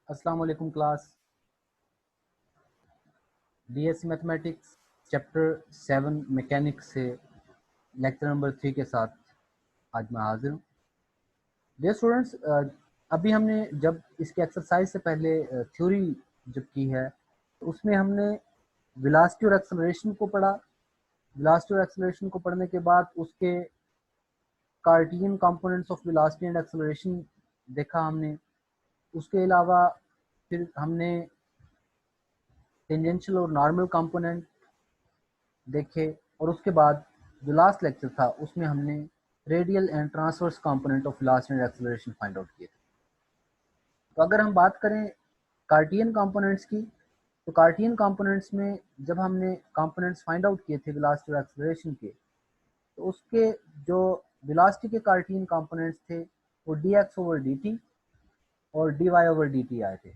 अस्सलाम वालेकुम class. BSc mathematics chapter 7 mechanics से लेक्चर नंबर 3 के साथ आज मैं हाजिर हूँ। डियर स्टूडेंट्स, अभी हमने जब इसके एक्सरसाइज से पहले थ्योरी जब की है तो उसमें हमने वेलोसिटी और एक्सेलरेशन को पढ़ा। वेलोसिटी और एक्सेलरेशन को पढ़ने के बाद उसके cartesian components of velocity and acceleration देखा हमने। उसके अलावा फिर हमने टेंजेंशियल और नॉर्मल कंपोनेंट देखे और उसके बाद जो लास्ट लेक्चर था उसमें हमने radial and transverse component of velocity and acceleration find out किए थे। तो अगर हम बात करें कार्टियन कंपोनेंट्स की, तो कार्टियन कंपोनेंट्स में जब हमने कंपोनेंट्स फाइंड आउट किए थे वेलोसिटी और एक्सेलरेशन के, तो उसके जो वेलोसिटी के कार्टियन कंपोनेंट्स थे वो dx ओवर dt और dy ओवर dt आए थे।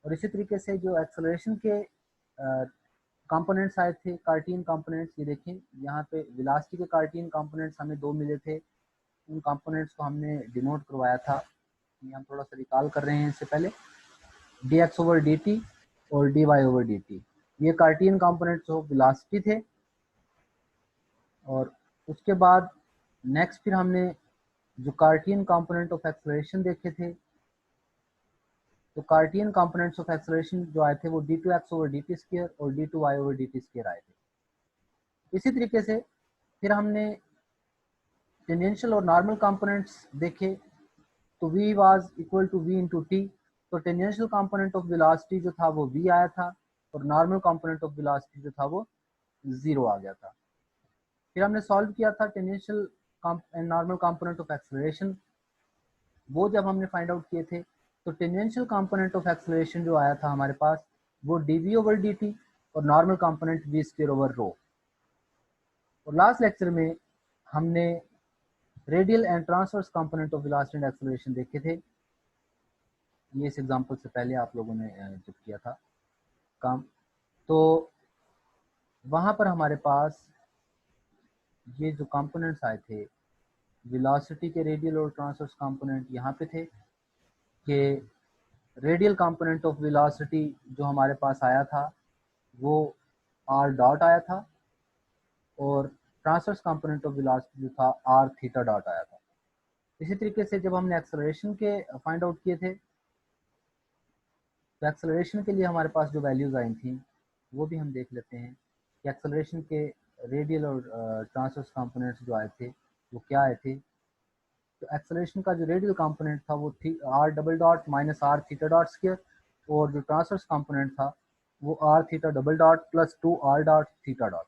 और इसी तरीके से जो एक्सेलरेशन के कंपोनेंट्स आए थे कार्टियन कंपोनेंट्स, ये देखें यहाँ पे वेलोसिटी के कार्टियन कंपोनेंट्स हमें दो मिले थे। उन कंपोनेंट्स को हमने डिनोट करवाया था, ये हम थोड़ा सा रिकॉल कर रहे हैं इससे पहले। dx ओवर dt और dy ओवर dt ये कार्टियन कंपोनेंट्स ऑफ वेलोसिटी थे। और उसके बाद नेक्स्ट फिर हमने जो कार्टियन कंपोनेंट ऑफ एक्सेलरेशन देखे थे, तो कार्टियन कंपोनेंट्स ऑफ एक्सेलरेशन जो आए थे वो d2x ओवर dt स्क्वायर और d2y ओवर dt स्क्वायर आए थे। इसी तरीके से फिर हमने टेंजेंशियल और नॉर्मल कंपोनेंट्स देखे, तो v was equal to v into t. तो टेंजेंशियल कंपोनेंट ऑफ वेलोसिटी जो था वो v आया था और नॉर्मल कंपोनेंट ऑफ वेलोसिटी जो था वो 0 आ गया था। फिर हमने सॉल्व किया था tangential and normal component of acceleration, वो जब हमने फाइंड आउट किए थे तो टेंजेंशियल कंपोनेंट ऑफ एक्सेलरेशन जो आया था हमारे पास वो dv ओवर dt और normal component v square over rho. और लास्ट लेक्चर में हमने radial and transverse component of velocity and acceleration देखे थे। ये इस एग्जांपल से पहले आप लोगों ने जब किया था काम, तो वहाँ पर हमारे पास ये जो कंपोनेंट्स आए थे वेलोसिटी के, रेडियल और ट्रांसवर्स कंपोनेंट यहाँ पे थे कि रेडियल कंपोनेंट ऑफ वेलोसिटी जो हमारे पास आया था वो r डॉट आया था और ट्रांसवर्स कंपोनेंट ऑफ वेलोसिटी जो था r थीटा डॉट आया था। इसी तरीके से जब हमने एक्सेलरेशन के फाइंड आउट किए थे तो एक्सेलरेशन के लिए हमारे पास जो वैल्यूज़ आई थी वो भी हम देख लेते हैं कि एक्सेलरेशन के रेडियल और ट्रांसवर्स कंपोनेंट्स जो आए थे वो क्या आए थे। तो एक्सेलरेशन का जो रेडियल कंपोनेंट था वो r double dot minus r theta dot square, और जो ट्रांसवर्स कंपोनेंट था वो r theta double dot plus 2r dot theta dot.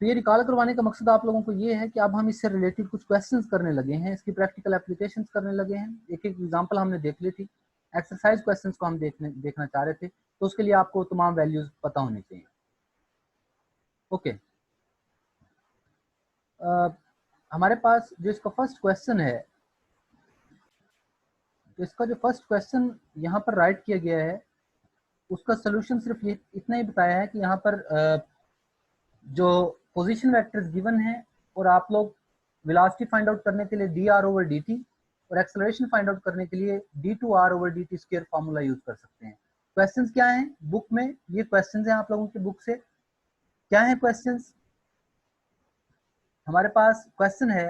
तो ये रिकॉल करवाने का मकसद आप लोगों को ये है कि अब हम इससे रिलेटेड कुछ क्वेश्चंस करने लगे हैं, इसकी प्रैक्टिकल एप्लीकेशंस करने लगे हैं। एक एक एग्जांपल हमने देख ली थी, एक्सरसाइज क्वेश्चंस को हम देखना चाह रहे थे, तो उसके लिए आपको तमाम वैल्यूज पता होनी चाहिए। ओके, हमारे पास जो इसका फर्स्ट क्वेश्चन है, तो इसका जो फर्स्ट क्वेश्चन यहाँ पर राइट किया गया है उसका सोल्यूशन सिर्फ ये इतना ही बताया है कि यहाँ पर जो पोजीशन वेक्टर्स गिवन है और आप लोग वेलोसिटी फाइंड आउट करने के लिए dr ओवर dt और एक्सेलरेशन फाइंड आउट करने के लिए d2r over dt square formula use कर सकते हैं। क्वेश्चंस क्या हैं बुक में, ये क्वेश्चंस हैं आप लोगों की बुक से। क्या है क्वेश्चंस? हमारे पास क्वेश्चन है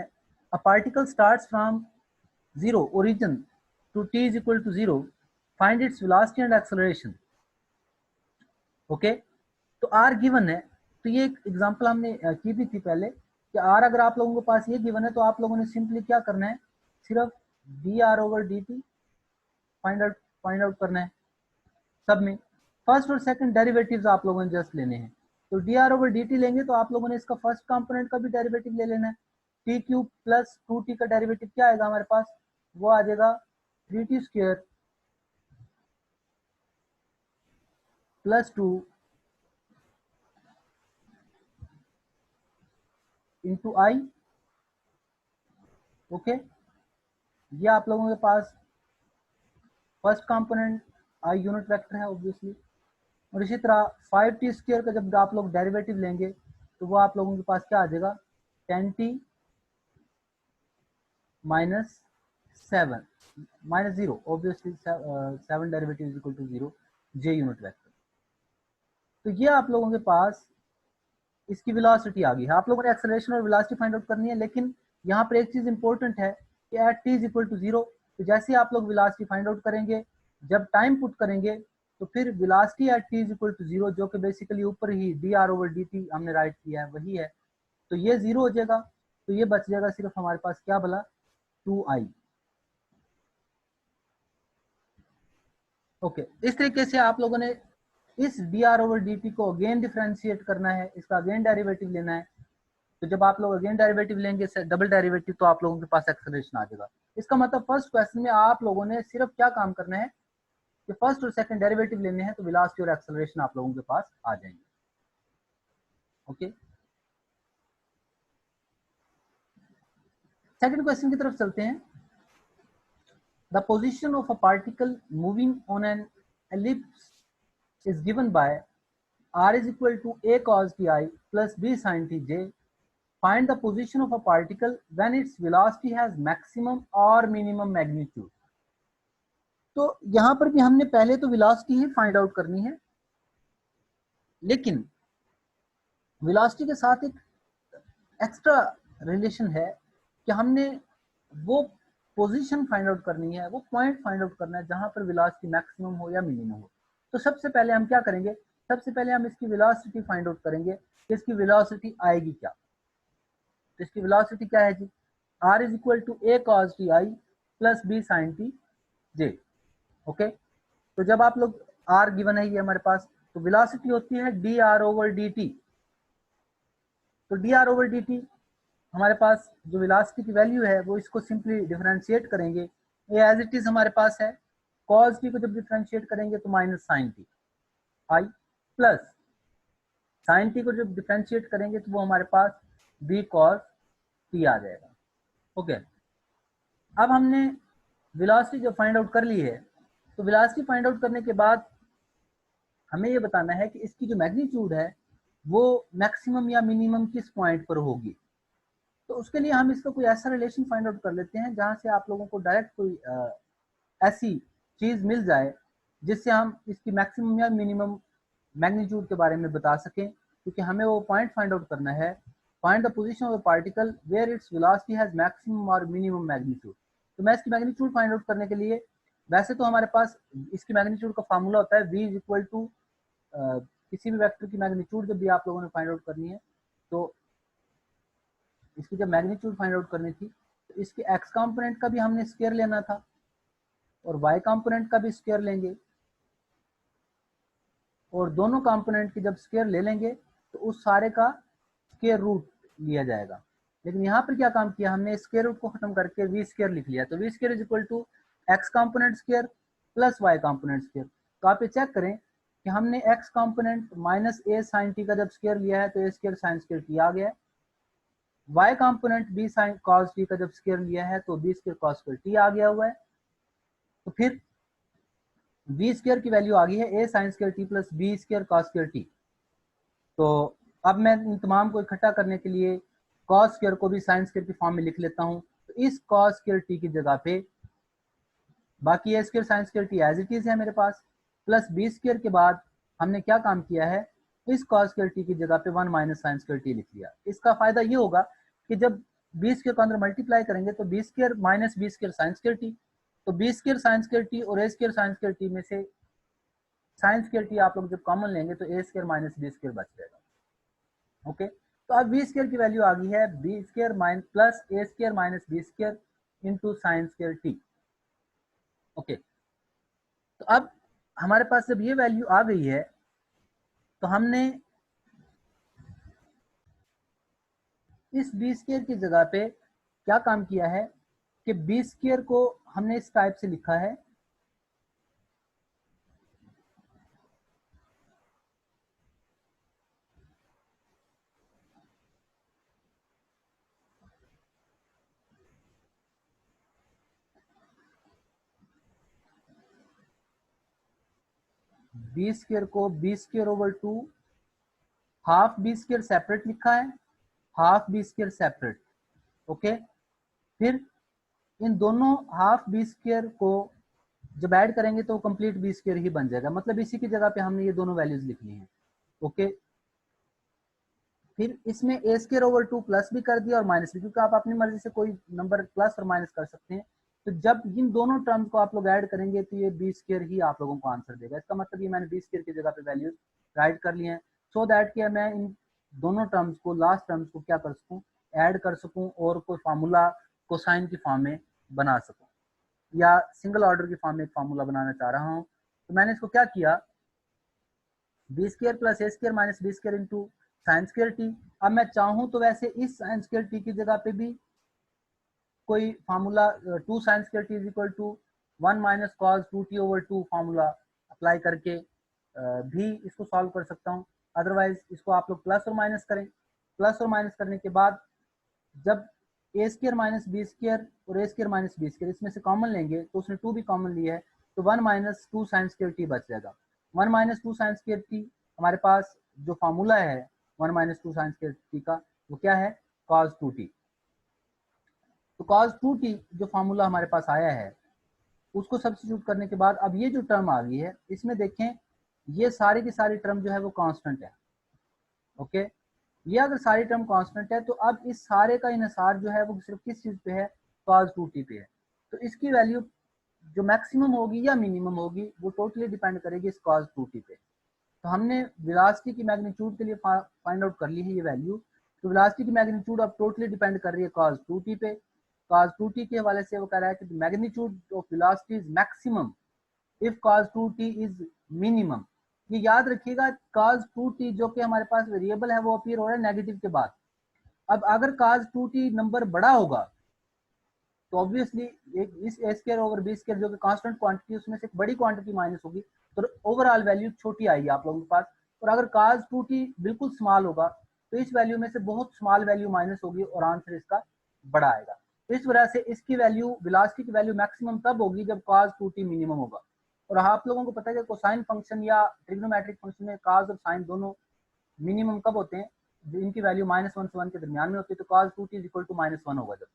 a particle starts from zero origin to t is equal to 0, find its velocity and acceleration. Okay, तो r गिवन है, तो ये एक एग्जांपल हमने की भी थी पहले कि r अगर आप लोगों के पास ये गिवन है तो आप लोगों ने सिंपली क्या करना है, सिर्फ dr over dt find out करना है। सब में फर्स्ट और सेकंड डेरिवेटिव्स आप लोगों ने जस्ट लेने हैं। तो dr ओवर dt लेंगे तो आप लोगों ने इसका फर्स्ट कंपोनेंट का भी डेरिवेटिव ले लेना है। टी क्यूब प्लस 2t का डेरिवेटिव क्या आएगा हमारे पास, वो आ जाएगा 3t square plus 2 into i. Okay, ये आप लोगों के पास first component i unit vector है ऑब्वियसली। और इसी तरह 5t स्क्वायर का जब आप लोग डेरिवेटिव लेंगे तो वो आप लोगों के पास क्या आ जाएगा, 10t minus 7। Minus zero, obviously 7 derivative is equal to 0 j unit vector. तो ये आप लोगों के पास इसकी वेलोसिटी आ गई है। आप लोगों ने एक्सेलरेशन और वेलोसिटी फाइंड आउट करनी है, लेकिन यहाँ पर एक चीज इंपॉर्टेंट है कि at t is equal to 0, तो जैसे आप लोग वेलोसिटी फाइंड आउट करेंगे, जब टाइम पुट करेंगे तो फिर velocity at t is equal to 0, जो कि बेसिकली ऊपर ही d r over d t हमने राइट किया है वही है, तो ये 0 हो जाएगा। तो ये बच जाएगा सिर्फ हमारे पास क्या भला, 2i। ओके, इस तरीके से आप लोगों ने इस D r over d T को अगेन डिफ्रेंशिएट करना है, इसका अगेन डेरिवेटिव लेना है। तो जब आप लोग अगेन डेरिवेटिव लेंगे डबल डेरिवेटिव, तो आप लोगों के पास एक्सेलरेशन आ जाएगा। इसका मतलब फर्स्ट क्वेश्चन में आप लोगों ने सिर्फ क्या काम करना है कि फर्स्ट और सेकंड डेरिवेटिव लेने हैं, तो वेलोसिटी और एक्सेलरेशन आप लोगों के पास आ जाएंगे। ओके, सेकंड क्वेश्चन की तरफ चलते हैं। The position of a particle moving on an ellipse is given by r is equal to a cos ti plus b sin tj. Find the position of a particle when its velocity has maximum or minimum magnitude. तो यहां पर भी हमने पहले तो velocity ही find out करनी है, लेकिन वेलोसिटी के साथ एक एक्स्ट्रा रिलेशन है कि हमने वो पोजीशन फाइंड आउट करनी है, वो पॉइंट फाइंड आउट करना है जहां पर वेलोसिटी मैक्सिमम हो या मिनिमम हो। तो सबसे पहले हम क्या करेंगे, सबसे पहले हम इसकी वेलोसिटी फाइंड आउट करेंगे कि इसकी वेलोसिटी आएगी क्या। तो इसकी वेलोसिटी क्या है जी, r is equal to a cos ti plus b sin t j। Okay, तो जब आप लोग r गिवन है ये हमारे पास, तो वेलोसिटी होती है dr ओवर dt। तो dr ओवर dt हमारे पास जो वेलोसिटी की वैल्यू है वो इसको सिंपली डिफरेंशिएट करेंगे, ये एज इट इज हमारे पास है। cos t को जब डिफरेंशिएट करेंगे तो minus sine t i, plus sine t को जब डिफरेंशिएट करेंगे तो वो हमारे पास b cos t आ जाएगा। ओके, अब हमने वेलोसिटी जो फाइंड आउट कर ली है, तो वेलोसिटी फाइंड आउट करने के बाद हमें ये बताना है कि इसकी जो मैग्नीट्यूड है वो मैक्सिमम या मिनिमम किस पॉइंट पर होगी। तो उसके लिए हम इसका कोई ऐसा रिलेशन फाइंड आउट कर लेते हैं जहां से आप लोगों को डायरेक्ट कोई ऐसी चीज मिल जाए जिससे हम इसकी मैक्सिमम या मिनिमम मैग्नीट्यूड के बारे में बता सकें, क्योंकि हमें वो पॉइंट फाइंड आउट करना है। Find the position of the particle where its velocity has maximum और मिनिमम मैग्नीट्यूड। तो मैं इसकी मैग्नीट्यूड फाइंड आउट करने के लिए, वैसे तो हमारे पास इसकी मैग्नीट्यूड का फार्मूला होता है v इज इक्वल टू किसी भी वेक्टर की मैग्नीट्यूड जब भी आप लोगों ने फाइंड आउट करनी है, तो इसकी जब मैग्नीट्यूड फाइंड आउट करनी थी तो इसके x कंपोनेंट का भी हमने स्क्वायर लेना था और y कंपोनेंट का भी स्क्वायर लेंगे, और दोनों कंपोनेंट की जब स्क्वायर ले लेंगे तो उस सारे का स्क्वायर रूट लिया जाएगा। लेकिन यहाँ पर क्या काम किया हमने, स्क्वायर रूट को खत्म करके वी स्क्वायर लिख लिया। तो v square is equal to x component square plus y component square. तो आप ये चेक करें कि हमने x component minus a sine t का जब स्क्वायर लिया है तो a square sine square t आ गया है। y component b sin cos t का जब स्क्वायर लिया है तो b square cos square t आ गया हुआ है। तो फिर b स्क्वायर की वैल्यू आ गई है a sin square t plus b square cos square t। तो अब मैं इन तमाम को इकट्ठा करने के लिए cos स्क्वायर को भी sin स्क्वायर की फॉर्म में लिख लेता हूँ। तो इस cos स्क्वायर t की जगह पे बाकी a square sin square t as it is है मेरे पास, प्लस b स्क्वायर के बाद हमने क्या काम किया है, इस cos स्क्वायर t की जगह पे 1 माइनस sin स्क्वायर t लिख लिया। इसका फायदा ये होगा कि जब बी स्क्वायर को अंदर मल्टीप्लाई करेंगे तो b square minus b square sine square t, तो b square sine square t और a square sine square t में से साइन स्क्वायर टी आप लोग जब कॉमन लेंगे तो a square minus b square बच जाएगा। ओके, तो अब बी स्क्वायर की वैल्यू आ गई है b square minus plus a square minus b square into sine square t. Okay, तो अब हमारे पास जब ये वैल्यू आ गई है तो हमने इस बी स्क्वायर की जगह पे क्या काम किया है कि बी स्क्वायर को हमने इस टाइप से लिखा है, बी स्क्वायर को b square over 2 half b square separate लिखा है, half b square separate. Okay, फिर इन दोनों हाफ बी स्क्वायर को जब ऐड करेंगे तो कंप्लीट बी स्क्वायर ही बन जाएगा, मतलब इसी की जगह पे हमने ये दोनों वैल्यूज लिखनी है। ओके, फिर इसमें ए स्क्वायर ओवर 2 प्लस भी कर दिया और माइनस भी, क्योंकि आप अपनी मर्जी से कोई नंबर प्लस और माइनस कर सकते हैं। तो जब इन दोनों टर्म्स को आप लोग ऐड करेंगे तो ये बी स्क्वायर ही आप लोगों को आंसर देगा। इसका मतलब ये मैंने बी स्क्वायर की जगह पे वैल्यूज राइट कर लिए हैं, सो दैट कि मैं इन दोनों टर्म्स को, लास्ट टर्म्स को क्या कर सकूं, ऐड कर सकूं और कोई फार्मूला कोसाइन की फॉर्म में बना सकूं, या सिंगल ऑर्डर की फॉर्म में एक फार्मूला बनाना चाह रहा हूं। तो मैंने इसको क्या किया, b square plus a square minus b square into sine square t. अब मैं चाहूं तो वैसे इस साइन स्क्वायर टी की जगह पे भी कोई formula 2 sine square t is equal to 1 minus cos 2t over 2 formula apply करके भी इसको सॉल्व कर सकता हूं। अदरवाइज इसको आप लोग प्लस और माइनस करें, प्लस और माइनस करने के बाद जब ए स्क्वायर माइनस बी स्क्वायर और a square minus b square इसमें से कॉमन लेंगे तो उसने 2 भी कॉमन लिया है, तो 1 माइनस 2 साइन स्क्वायर टी बच जाएगा। 1 माइनस 2 साइन स्क्वायर टी हमारे पास जो फार्मूला है 1 माइनस 2 साइन स्क्वायर टी का, वो क्या है, cos 2t। तो cos 2t जो फार्मूला हमारे पास आया है उसको सब्स्टिट्यूट करने के बाद अब ये जो टर्म आ गई है इसमें देखें, ये सारी की सारी टर्म जो है वो कांस्टेंट है। ओके, ये अगर सारी टर्म कांस्टेंट है तो अब इस सारे का इन्हिसार जो है वो सिर्फ किस चीज पे है, cos 2t पे है। तो इसकी वैल्यू जो मैक्सिमम होगी या मिनिमम होगी वो टोटली डिपेंड करेगी इस cos 2t पे। तो हमने वेलोसिटी की मैग्नीट्यूड के लिए फाइंड आउट कर ली है ये वैल्यू। तो वेलोसिटी की मैग्नीट्यूड अब टोटली डिपेंड कर रही है cos 2t पे। cos 2t के हवाले से वो कह रहा है कि magnitude of velocity is maximum if cos 2t is minimum. ये याद रखिएगा, cos 2t जो कि हमारे पास वेरिएबल है वो अपीयर हो रहा है नेगेटिव के बाद। अब अगर cos 2t नंबर बड़ा होगा तो ऑब्वियसली एक इस ए स्क्वायर ओवर बी स्क्वायर जो कि कांस्टेंट क्वांटिटी उसमें से एक बड़ी क्वांटिटी माइनस होगी, तो ओवरऑल वैल्यू छोटी आएगी आप लोगों के पास। और अगर cos 2t बिल्कुल स्मॉल होगा तो इस वैल्यू में से बहुत स्मॉल वैल्यू माइनस होगी और आंसर इसका बड़ा आएगा। तो इस वजह से इसकी वैल्यू, वेलोसिटी की वैल्यू मैक्सिमम तब होगी जब cos 2t मिनिमम होगा। और आप लोगों को पता है कि कोसाइन फंक्शन या ट्रिग्नोमेट्रिक फंक्शन में cos और साइन दोनों मिनिमम कब होते हैं, इनकी वैल्यू -1 से 1 के दरमियान में होती है। तो cos 2t is equal to -1 होगा जब,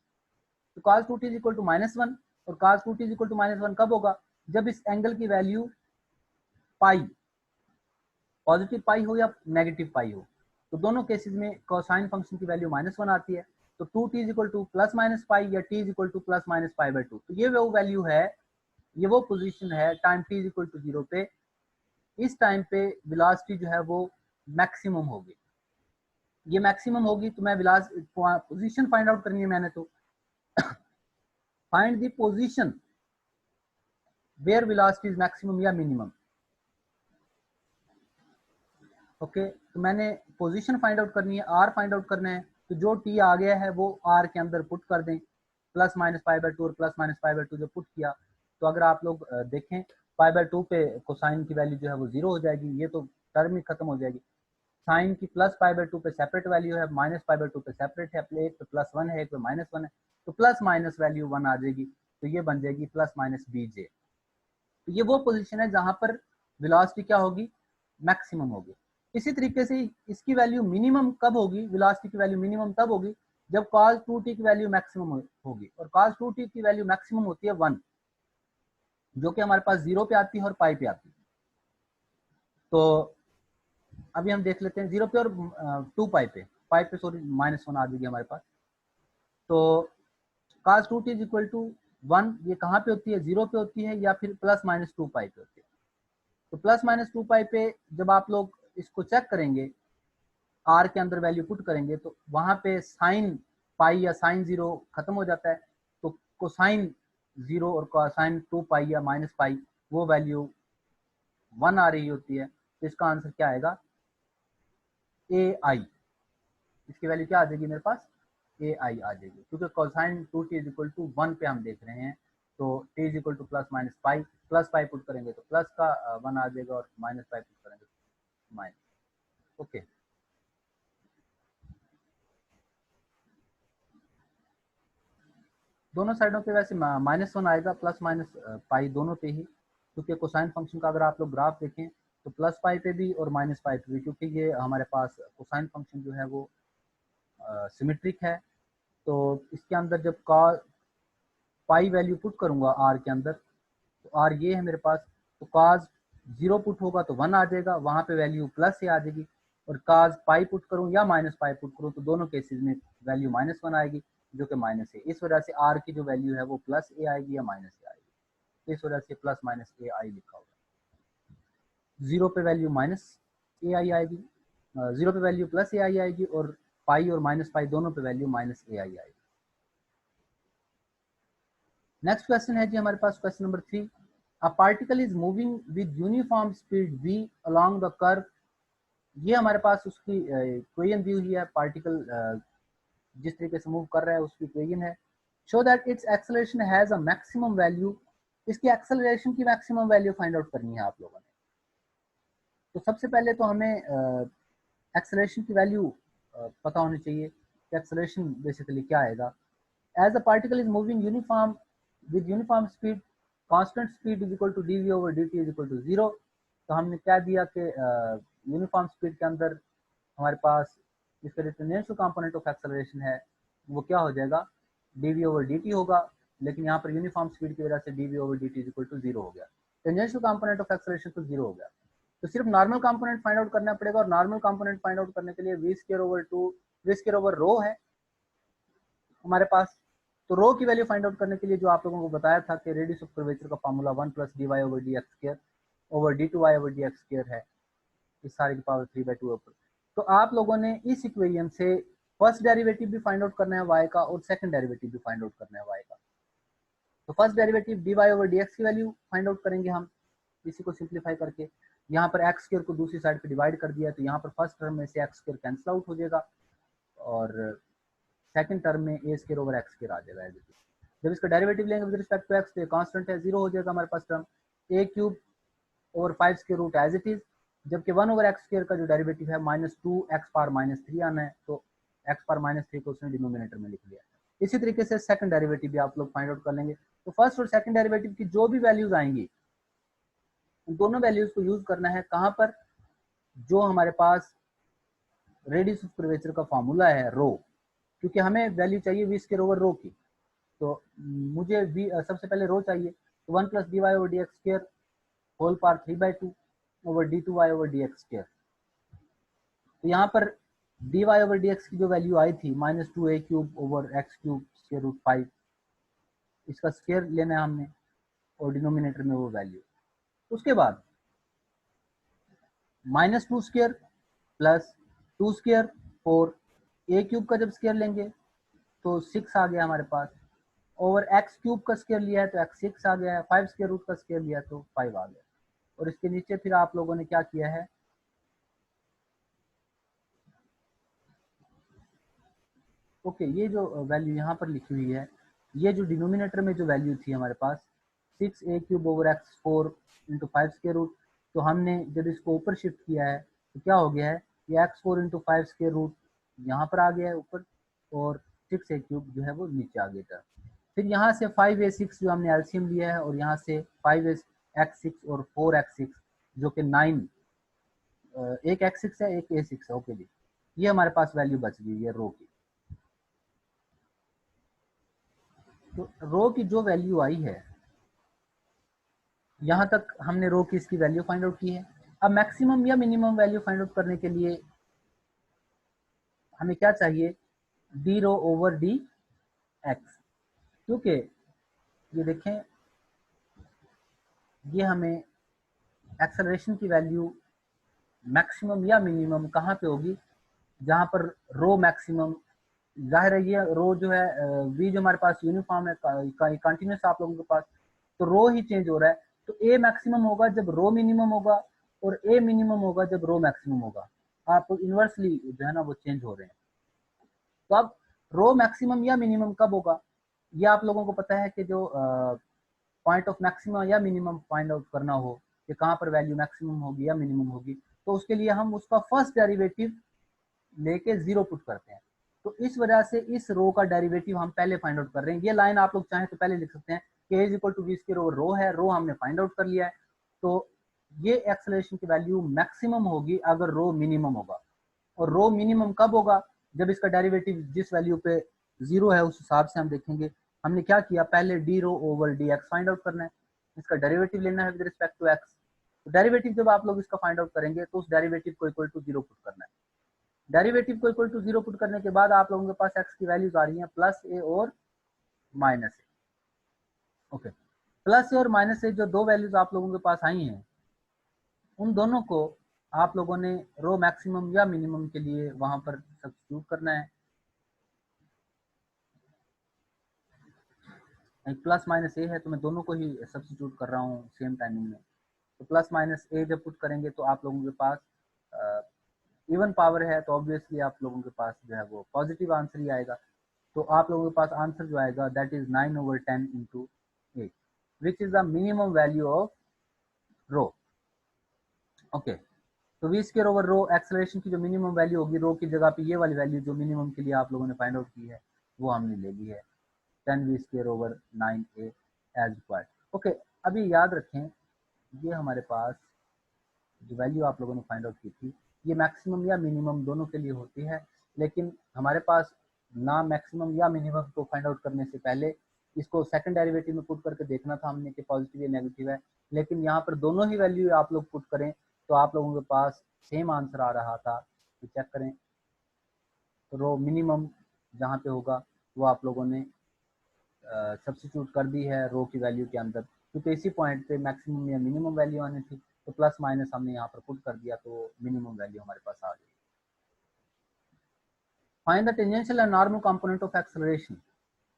तो cos 2t is equal to -1। और cos 2t is equal to -1 कब होगा, जब इस एंगल की वैल्यू पाई, पॉजिटिव पाई हो या नेगेटिव पाई हो। तो दोनों केसेस में कोसाइन फंक्शन की वैल्यू -1 आती है। तो 2t is equal two plus minus pi या t is equal two plus minus pi by 2। तो ये वो वैल्यू है, ये वो पोजीशन है time t is equal to 0 पे, इस टाइम पे वेलोसिटी जो है वो मैक्सिमम होगी। ये मैक्सिमम होगी तो मैं पोजीशन फाइंड आउट करनी है मैंने, तो find the position where velocity is maximum या मिनिमम। ओके, तो मैंने पोजीशन फाइंड आउट करनी है, आर फाइंड आउट करना है। तो जो टी आ गया है वो आर के अंदर पुट कर दें, प्लस माइनस पाई बाई 2 और प्लस माइनस पाई बाई 2 जो पुट किया, तो अगर आप लोग देखें पाई बाई 2 पे कोसाइन की वैल्यू जो है वो 0 हो जाएगी, ये तो टर्म ही खत्म हो जाएगी। साइन की प्लस पाई बाई 2 पे सेपरेट वैल्यू है, माइनस पाई बाई 2 पे सेपरेट है, एक पे +1 है एक पे -1 है, तो प्लस माइनस वैल्यू 1 आ जाएगी, तो ये बन जाएगी प्लस माइनस बीजे। तो ये वो पोजीशन है जहां पर वेलोसिटी क्या होगी, मैक्सिमम होगी। इसी तरीके से इसकी वैल्यू मिनिमम कब होगी, वेलोसिटी की वैल्यू मिनिमम तब होगी जब cos 2t की वैल्यू मैक्सिमम होगी। और cos 2t की वैल्यू मैक्सिमम होती है 1, जो कि हमारे पास 0 पे आती है और पाई पे आती है। तो अभी हम देख लेते हैं 0 पे और 2 पाई पे सॉरी -1 आ जाएगी हमारे पास। तो cos 2t is equal to 1, ये कहाँ पे होती है, 0 पे होती है या फिर +-2 पाई पे होती है। तो +-2 पाई पे जब आप लोग इसको चेक करेंगे, आर के अंदर वैल्यू पुट करेंगे, तो वहां पे साइन पाई या साइन 0 खत्म हो जाता है, तो कोसाइन 0 और कोसाइन 2 पाई या माइनस पाई वो वैल्यू 1 आ रही होती है। तो इसका आंसर क्या आएगा, ए आई। इसकी वैल्यू क्या आ जाएगी मेरे पास, ए आई आ जाएगी, क्योंकि cosine 2t is equal to 1 पे हम देख रहे हैं। तो t is equal two plus pi put करेंगे तो प्लस का 1 आ जाएगा और माइनस पाई पुट करेंगे तो माइनस। ओके, दोनों साइडों पे वैसे -1 आएगा, प्लस माइनस पाई दोनों पे ही, क्योंकि कोसाइन फंक्शन का अगर आप लोग ग्राफ देखें तो प्लस पाई पे भी और माइनस पाई पे भी, क्योंकि ये हमारे पास कोसाइन फंक्शन जो है वो सिमेट्रिक है। तो इसके अंदर जब पाई वैल्यू पुट करूंगा आर के अंदर, तो आर ये है मेरे पास, तो काज 0 पुट होगा तो 1 आ जाएगा, वहां पे वैल्यू प्लस से आ जाएगी, और काज पाई पुट करूं या माइनस पाई पुट करूं तो दोनों केसेस में वैल्यू -1 आएगी, जो कि माइनस है। इस वजह से आर की जो वैल्यू है वो प्लस ए आएगी या माइनस ए आएगी, तो इस वजह से प्लस माइनस ए आई लिखा होगा। 0 पे वैल्यू माइनस ए आई आएगी, 0 पे वैल्यू प्लस ए आई आएगी, और पाई और माइनस पाई दोनों पे वैल्यू माइनस ए आई आएगी। नेक्स्ट क्वेश्चन है जी हमारे पास question number 3, a particle is moving with uniform speed v along the curve. ये हमारे पास उसकी इक्वेशन दी हुई है, पार्टिकल जिस तरीके से मूव कर रहा है उसकी इक्वेशन है। Show that it's acceleration has a maximum value, इसकी एक्सेलरेशन की मैक्सिमम वैल्यू फाइंड आउट करनी है आप लोगों ने। तो सबसे पहले तो हमें एक्सेलरेशन की वैल्यू पता होनी चाहिए कि एक्सेलरेशन बेसिकली क्या आएगा। As a particle is moving uniform with uniform speed, constant speed is equal to dv over dt is equal to 0। तो हमने क्या दिया कि यूनिफॉर्म स्पीड के अंदर हमारे पास जिसका जो टेंजेंशियल कंपोनेंट ऑफ एक्सेलरेशन है वो क्या हो जाएगा, dv ओवर dt होगा, लेकिन यहाँ पर यूनिफॉर्म स्पीड की वजह से dv over dt is equal to 0 हो गया, टेंजेंशियल कंपोनेंट ऑफ एक्सेलरेशन तो 0 हो गया। तो सिर्फ नॉर्मल कंपोनेंट फाइंड आउट करना पड़ेगा, और नॉर्मल कंपोनेंट फाइंड आउट करने के लिए v square over 2 v square over rho है हमारे पास। तो रो की वैल्यू फाइंड आउट करने के लिए जो आप लोगों को बताया था कि रेडियस ऑफ कर्वेचर का formula 1 plus dy over dx square over d2y over dx square है, इस सारे की पावर 3/2 ऊपर। तो आप लोगों ने इस इक्वेशन से फर्स्ट डेरिवेटिव भी फाइंड आउट करना है y का, और सेकंड डेरिवेटिव भी फाइंड आउट करना है y का। तो first derivative dy over dx की वैल्यू फाइंड आउट करेंगे हम, इसी को सिंप्लीफाई करके। यहाँ पर एक्स स्क्वायर को दूसरी साइड पे डिवाइड कर दिया, तो यहाँ पर फर्स्ट टर्म में से एक्स स्क्वायर कैंसिल आउट हो जाएगा, और सेकंड टर्म में a square over x square आ जाएगा। जब इसका डेरिवेटिव लेंगे विद रिस्पेक्ट टू एक्स तो कांस्टेंट है, 0 हो जाएगा हमारे पास term, a cube over 5 square root as it is, जबकि 1 ओवर एक्स स्क्वायर का जो डेरिवेटिव है -2 एक्स पावर -3 आना है, तो एक्स पावर -3 को उसने डिनोमिनेटर में लिख लिया। इसी तरीके से सेकंड डेरिवेटिव भी आप लोग फाइंड आउट कर लेंगे। तो फर्स्ट और सेकंड डेरिवेटिव की जो भी वैल्यूज आएंगी उन दोनों वैल्यूज को यूज करना है कहाँ पर, जो हमारे पास रेडियस ऑफ कर्वेचर का फॉर्मूला है रो, क्योंकि हमें वैल्यू चाहिए v स्क्वायर ओवर रो की। तो मुझे सबसे पहले रो चाहिए, तो 1 plus dy over dx square whole power 3/2 over d2y over dx square. तो यहाँ पर dy ओवर dx की जो वैल्यू आई थी -2a cube over x cube square root 5, इसका स्क्वायर लेना है हमने, और डिनोमिनेटर में वो वैल्यू। उसके बाद -2 square plus 2 square 4, a cube का जब स्क्वायर लेंगे तो 6 आ गया हमारे पास, ओवर एक्स क्यूब का स्क्वायर लिया है तो एक्स 6 आ गया है, 5 स्क्वायर रूट का स्क्वायर लिया तो 5 आ गया। और इसके नीचे फिर आप लोगों ने क्या किया है, ओके ये जो वैल्यू यहाँ पर लिखी हुई है, ये जो डिनोमिनेटर में जो वैल्यू थी हमारे पास 6a cube over x 4 into 5 square root, तो हमने जब इसको ऊपर शिफ्ट किया है तो क्या हो गया है, ये x4 इंटू 5 स्क्वायर रूट यहाँ पर आ गया है ऊपर, और 6a क्यूब जो है वो नीचे आ गया था। फिर यहाँ से 5a6 जो हमने एलसीएम लिया है, और यहाँ से 5x6 और 4x6 जो कि 9, एक x6 है एक a6 है, ओके जी, ये हमारे पास वैल्यू बच गई है रो की। तो रो की जो वैल्यू आई है यहाँ तक हमने रो की इसकी वैल्यू फाइंड आउट की है। अब मैक्सिमम या मिनिमम वैल्यू फाइंड आउट करने के लिए हमें क्या चाहिए, D rho over d x, क्योंकि ये देखें ये हमें एक्सेलरेशन की वैल्यू मैक्सिमम या मिनिमम कहाँ पे होगी, जहाँ पर रो मैक्सिमम, जाहिर है ये रो जो है वी जो हमारे पास यूनिफॉर्म है कंटिन्यूस आप लोगों के पास, तो रो ही चेंज हो रहा है, तो ए मैक्सिमम होगा जब रो मिनिमम होगा, और ए मिनिमम होगा जब रो मैक्सिमम होगा। आप इन्वर्सली जो है ना वो चेंज हो रहे हैं। तो अब रो मैक्सिमम या मिनिमम कब होगा, ये आप लोगों को पता है कि जो पॉइंट ऑफ मैक्सिमम या मिनिमम फाइंड आउट करना हो कि कहाँ पर वैल्यू मैक्सिमम होगी या मिनिमम होगी, तो उसके लिए हम उसका फर्स्ट डेरिवेटिव लेके 0 पुट करते हैं। तो इस वजह से इस रो का डेरिवेटिव हम पहले फाइंड आउट कर रहे हैं। ये लाइन आप लोग चाहें तो पहले लिख सकते हैं कि is equal to v square over rho है, रो हमने फाइंड आउट कर लिया है, तो ये एक्सेलरेशन की वैल्यू मैक्सिमम होगी अगर रो मिनिमम होगा। और रो मिनिमम कब होगा, जब इसका डेरिवेटिव जिस वैल्यू पे 0 है उस हिसाब से हम देखेंगे हमने क्या किया, पहले d rho over d x find out करना है, इसका डेरिवेटिव लेना है विद रिस्पेक्ट टू एक्स। तो डेरिवेटिव जब आप लोग इसका फाइंड आउट करेंगे तो उस डेरिवेटिव को इक्वल टू 0 पुट करना है। डेरिवेटिव को इक्वल टू 0 पुट करने के बाद आप लोगों के पास एक्स की वैल्यूज आ रही हैं प्लस ए और माइनस ए। ओके, प्लस ए और माइनस ए जो दो वैल्यूज आप लोगों के पास आई हैं, उन दोनों को आप लोगों ने रो मैक्सिमम या मिनिमम के लिए वहां पर सब्स्टिट्यूट करना है। प्लस माइनस ए है तो मैं दोनों को ही सब्स्टिट्यूट कर रहा हूँ सेम टाइमिंग में। तो प्लस माइनस ए जब पुट करेंगे तो आप लोगों के पास इवन पावर है, तो ऑब्वियसली आप लोगों के पास जो है वो पॉजिटिव आंसर ही आएगा। तो आप लोगों के पास आंसर जो आएगा that is 9/10 into 8 which is the minimum value of rho. Okay, तो v square over rho acceleration की जो मिनिमम वैल्यू होगी, रो की जगह पे ये वाली वैल्यू जो मिनिमम के लिए आप लोगों ने फाइंड आउट की है वो हमने ले ली है 10 v² over 9a as required. Okay, अभी याद रखें ये हमारे पास जो वैल्यू आप लोगों ने फाइंड आउट की थी ये मैक्सिमम या मिनिमम दोनों के लिए होती है, लेकिन हमारे पास ना मैक्सिमम या मिनिमम को फाइंड आउट करने से पहले इसको सेकंड डेरिवेटिव में पुट करके देखना था हमने कि पॉजिटिव या नेगेटिव है। लेकिन यहाँ पर दोनों ही वैल्यू आप लोग पुट करें तो आप लोगों के पास सेम आंसर आ रहा था। तो चेक करें, तो रो मिनिमम जहाँ पे होगा वो आप लोगों ने सब्स्टिट्यूट कर दी है रो की वैल्यू के अंदर, क्योंकि इसी पॉइंट पे मैक्सिमम या मिनिमम वैल्यू आनी थी। तो प्लस माइनस हमने यहाँ पर पुट कर दिया तो मिनिमम वैल्यू हमारे पास आ गई। Find the tangential and normal component of acceleration.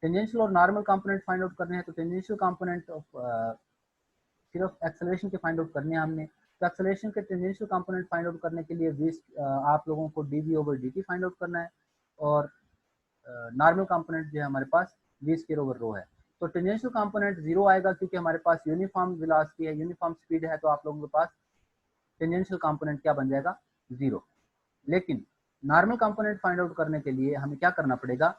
Tangential और नॉर्मल कंपोनेंट फाइंड आउट करने हैं, तो टेंजेंशियल कंपोनेंट ऑफ सिर्फ एक्सेलरेशन के फाइंड आउट करने हैं हमने। तो एक्सेलरेशन के टेंजेंशियल कंपोनेंट फाइंड आउट करने के लिए आप लोगों को dv/dt फाइंड आउट करना है, और नॉर्मल कंपोनेंट जो है हमारे पास v² ओवर रो है। तो टेंजेंशियल कंपोनेंट 0 आएगा क्योंकि हमारे पास यूनिफॉर्म वेलोसिटी है, यूनिफॉर्म स्पीड है, तो आप लोगों के पास टेंजेंशियल कंपोनेंट क्या बन जाएगा, 0। लेकिन नॉर्मल कंपोनेंट फाइंड आउट करने के लिए हमें क्या करना पड़ेगा,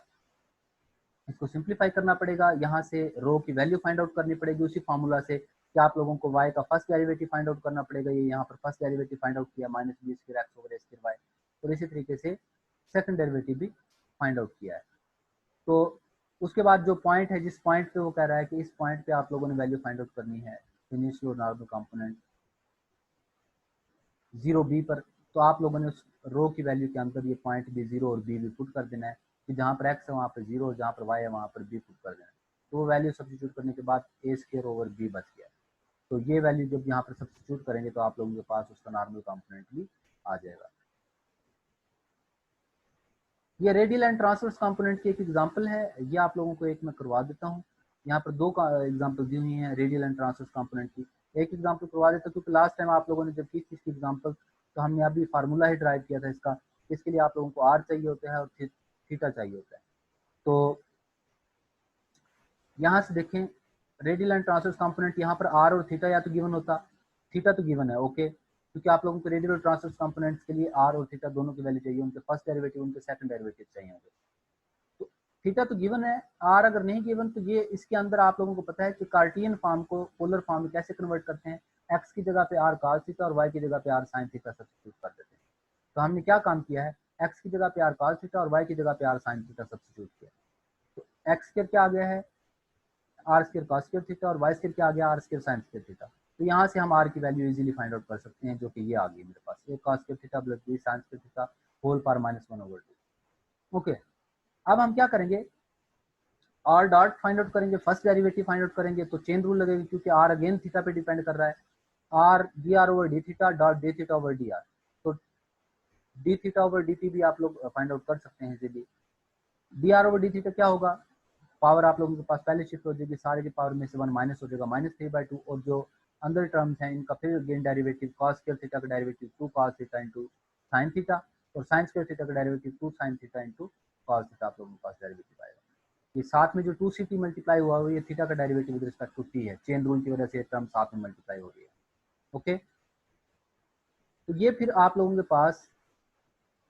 इसको सिंप्लीफाई करना पड़ेगा, यहाँ से रो की वैल्यू फाइंड आउट करनी पड़ेगी उसी फार्मूला से कि आप लोगों को y का फर्स्ट डेरिवेटिव फाइंड आउट करना पड़ेगा। ये यहाँ पर फर्स्ट डेरिवेटिव फाइंड आउट किया -b² x over a² y, और इसी तरीके से सेकंड डेरिवेटिव भी फाइंड आउट किया है। तो उसके बाद जो पॉइंट है, जिस पॉइंट पे वो कह रहा है कि इस पॉइंट पे आप लोगों ने वैल्यू फाइंड आउट करनी है इनिशियल और नॉर्मल कंपोनेंट 0b पर, तो आप लोगों ने उस रो की वैल्यू के अंदर ये पॉइंट भी 0 और b भी पुट कर देना है कि जहाँ पर x है वहाँ पर 0 और जहाँ पर y है वहाँ पर b पुट कर देना है। तो वो वैल्यू सब्स्टिट्यूट करने के बाद a² ओवर b बच गया। तो ये वैल्यू जब यहाँ पर सब्स्टिट्यूट करेंगे तो आप लोगों के पास उसका नॉर्मल कंपोनेंट भी आ जाएगा। ये रेडियल एंड ट्रांसवर्स कंपोनेंट की एक एग्जांपल है, ये आप लोगों को एक मैं करवा देता हूँ। यहाँ पर दो एग्जांपल दी हुई हैं रेडियल एंड ट्रांसवर्स कंपोनेंट की। एक एग्जांपल करवा देता हूँ क्योंकि लास्ट टाइम आप लोगों ने जब की थी इसकी एग्जांपल तो हमने अभी फार्मूला ही ड्राइव किया था इसका। इसके लिए आप लोगों को आर चाहिए होता है और थीटा चाहिए होता है। तो यहाँ से देखें रेडियल एंड ट्रांसवर्स कंपोनेंट, यहाँ पर आर और थीटा या तो गिवन होता, थीटा तो गिवन है ओके, क्योंकि आप लोगों को रेडियल और ट्रांसवर्स कंपोनेंट्स के लिए आर और थीटा दोनों की वैल्यू चाहिए, उनके फर्स्ट डेरिवेटिव उनके सेकंड डेरिवेटिव चाहिए होंगे। तो थीटा तो गिवन है, आर अगर नहीं गिवन तो ये इसके अंदर आप लोगों को पता है कि कार्टियन फॉर्म को पोलर फॉर्म में कैसे कन्वर्ट करते हैं, एक्स की जगह पे आर cos थीटा और वाई की जगह पे आर sin थीटा सब्स्टिट्यूट कर देते हैं। तो हमने क्या काम किया है, एक्स की जगह पे आर cos थीटा और वाई की जगह पे आर sin थीटा सब्स्टिट्यूट किया। तो एक्स क्या आ गया है r² cos² थीटा और y² क्या आ गया r² sin² थीटा। तो यहाँ से हम r की वैल्यू इजीली फाइंड आउट कर सकते हैं, जो कि ये आ गई मेरे पास, a cos² theta plus b sin² theta whole power -1/2। Okay, अब हम क्या करेंगे, r डॉट फाइंड आउट करेंगे, फर्स्ट डेरिवेटिव फाइंड आउट करेंगे। तो चेन रूल लगेगी क्योंकि r अगेन थीटा पे डिपेंड कर रहा है, r dr over d theta dot d theta over d r. तो डी थीटा ओवर डी भी आप लोग फाइंड आउट कर सकते हैं easily. D r over d theta क्या होगा, पावर आप लोगों के पास पहले शिफ्ट हो जाएगी, सारे की पावर में से 1 माइनस हो जाएगा -3/2, और जो अंदर टर्म्स हैं इनका फिर अगेन डेरिवेटिव cos² थीटा का derivative 2 cos theta into sine theta, और sin² थीटा का derivative 2 sin theta into cos theta आप लोगों के पास डेरिवेटिव आएगा। ये साथ में जो 2ct मल्टीप्लाई हुआ है ये थीटा का derivative with respect to t है, चेन रूल की वजह से टर्म साथ में मल्टीप्लाई हो रही है। ओके, तो ये फिर आप लोगों के पास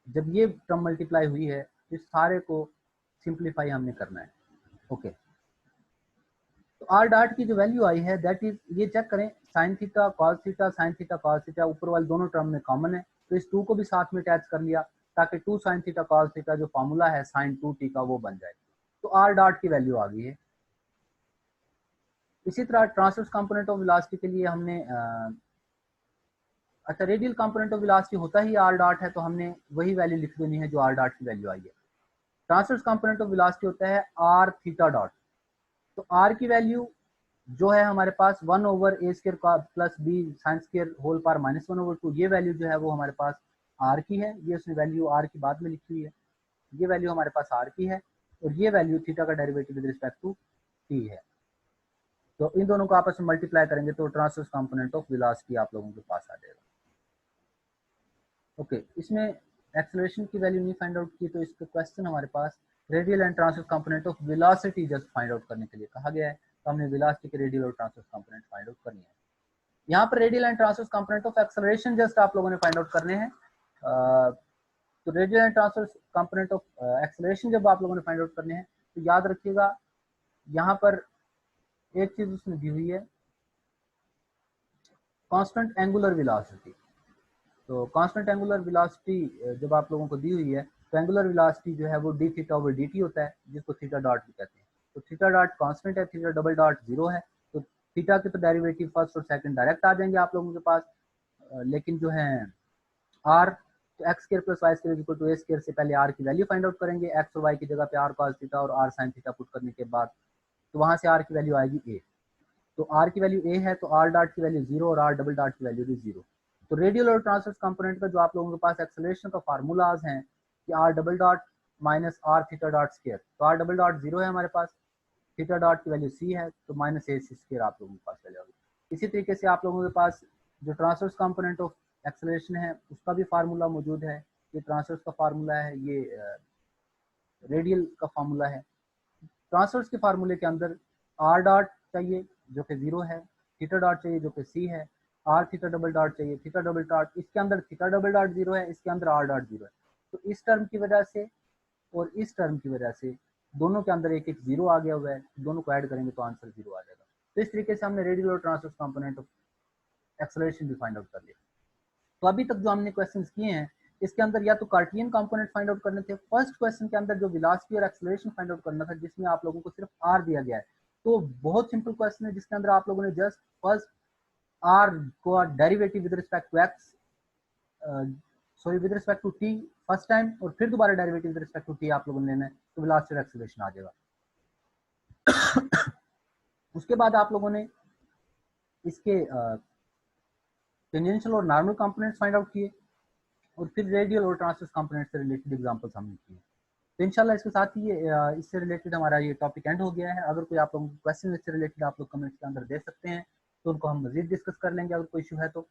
जब ये टर्म मल्टीप्लाई हुई है इस सारे को सिंप्लीफाई हमने करना है। ओके, तो आर डॉट की जो वैल्यू आई है दैट इज, ये चेक करें sine theta cos theta sine theta cos theta ऊपर वाले दोनों टर्म में कॉमन है, तो इस 2 को भी साथ में अटैच कर लिया ताकि 2 साइन थीटा कॉस थीटा जो फॉर्मूला है sin 2t का वो बन जाए। तो आर डॉट की वैल्यू आ गई है इसी तरह ट्रांसवर्स कंपोनेंट ऑफ वेलोसिटी के लिए हमने अच्छा रेडियल कंपोनेंट ऑफ वेलोसिटी होता ही आर डॉट है, तो हमने वही वैल्यू लिख देनी है जो आर डॉट की वैल्यू आई है। ट्रांसवर्स कंपोनेंट ऑफ वेलोसिटी होता है आर थीटा डॉट। तो आर की वैल्यू जो है हमारे पास 1 ओवर ए स्क्वायर का plus b sine square whole power -1 over 2, ये वैल्यू जो है वो हमारे पास आर की है। ये उसने वैल्यू आर की बाद में लिखी हुई है, ये वैल्यू हमारे पास आर की है, और ये वैल्यू थीटा का derivative with respect to t है। तो इन दोनों को आपस में मल्टीप्लाई करेंगे तो ट्रांसवर्स कंपोनेंट ऑफ वेलोसिटी आप लोगों के पास आ जाएगा। ओके, इसमें एक्सेलरेशन की वैल्यू नहीं फाइंड आउट की, तो इसका क्वेश्चन हमारे पास radial and transverse component of velocity just find out करने के लिए कहा गया है। तो हमने वेलोसिटी के रेडियल और ट्रांसवर्स कंपोनेंट फाइंड आउट करनी है। यहाँ पर radial and transverse component of acceleration just आप लोगों ने फाइंड आउट करने हैं। तो radial and transverse component of acceleration जब आप लोगों ने फाइंड आउट करने हैं, तो याद रखिएगा यहाँ पर एक चीज उसमें दी हुई है, कांस्टेंट एंगुलर वेलोसिटी। तो कांस्टेंट एंगुलर वेलोसिटी जब आप लोगों को दी हुई है, तो एंगुलर वेलोसिटी जो है वो D theta over d T होता है, जिसको थीटा डॉट भी कहते हैं। तो थीटा डॉट कांस्टेंट है, थीटा डबल डॉट 0 है। तो थीटा के तो डेरिवेटिव फर्स्ट और सेकंड डायरेक्ट आ जाएंगे आप लोगों के पास, लेकिन जो है आर, तो x square plus y square equal to a square से पहले आर की वैल्यू फाइंड आउट करेंगे। एक्स और वाई की जगह पे आर कॉस थीटा और आर साइन थीटा पुट करने के बाद तो वहां से आर की वैल्यू आएगी ए। तो आर की वैल्यू ए है, तो आर डॉट की वैल्यू 0 और आर डबल डॉट की वैल्यू भी 0। तो रेडियल और ट्रांसवर्स कंपोनेंट का जो आप लोगों के पास एक्सेलरेशन का फार्मूलाज हैं कि r double dot minus r theta dot square, तो आर डबल डॉट 0 है हमारे पास, थीटा डॉट की वैल्यू सी है, तो माइनस ए सी स्क्वायर आप लोगों के पास वैल्यू होगी। इसी तरीके से आप लोगों के पास जो ट्रांसवर्स कंपोनेंट ऑफ एक्सेलरेशन है उसका भी फार्मूला मौजूद है। ये ट्रांसवर्स का फार्मूला है, ये रेडियल का फार्मूला है। ट्रांसवर्स के फार्मूले के अंदर आर डॉट चाहिए जो कि 0 है, थीटा डॉट चाहिए जो कि सी है, आर थीटा डबल डॉट चाहिए, थीटा डबल डॉट, इसके अंदर थीटा डबल डॉट 0 है, इसके अंदर आर डॉट 0 है। तो इस टर्म की वजह से और इस टर्म की वजह से दोनों के अंदर एक एक 0 आ गया हुआ है, दोनों को ऐड करेंगे तो आंसर 0 आ जाएगा। तो इस तरीके से हमने रेडियल और ट्रांसवर्स कंपोनेंट ऑफ एक्सेलरेशन भी फाइंड आउट कर लिया। तो अभी तक जो हमने क्वेश्चन किए हैं इसके अंदर या तो कार्टियन कंपोनेंट फाइंड आउट करने थे। फर्स्ट क्वेश्चन के अंदर जो वेलोसिटी और एक्सेलरेशन फाइंड आउट करना था, जिसमें आप लोगों को सिर्फ आर दिया गया है, तो बहुत सिंपल क्वेश्चन है जिसके अंदर आप लोगों ने जस्ट फर्स्ट आर को derivative with respect to x, sorry with respect to t first time, और फिर दोबारा derivative with respect to t आप लोगों ने लेना है, तो वेलोसिटी और एक्सेलरेशन आ जाएगा। उसके बाद आप लोगों ने इसके टेंजेंशियल और नॉर्मल कंपोनेंट्स फाइंड आउट किए, और फिर रेडियल और ट्रांसवर्स कंपोनेंट से रिलेटेड एग्जांपल्स हमने किए। तो इंशाल्लाह इसके साथ ही इससे रिलेटेड हमारा ये टॉपिक एंड हो गया है। अगर कोई आप लोगों को क्वेश्चन इससे रिलेटेड आप लोग कमेंट्स के अंदर दे सकते हैं, तो उनको हम मजीद डिस्कस कर लेंगे अगर कोई इशू है तो।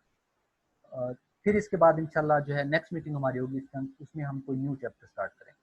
फिर इसके बाद इंशाल्लाह जो है नेक्स्ट मीटिंग हमारी होगी, उसमें हम कोई न्यू चैप्टर स्टार्ट करेंगे।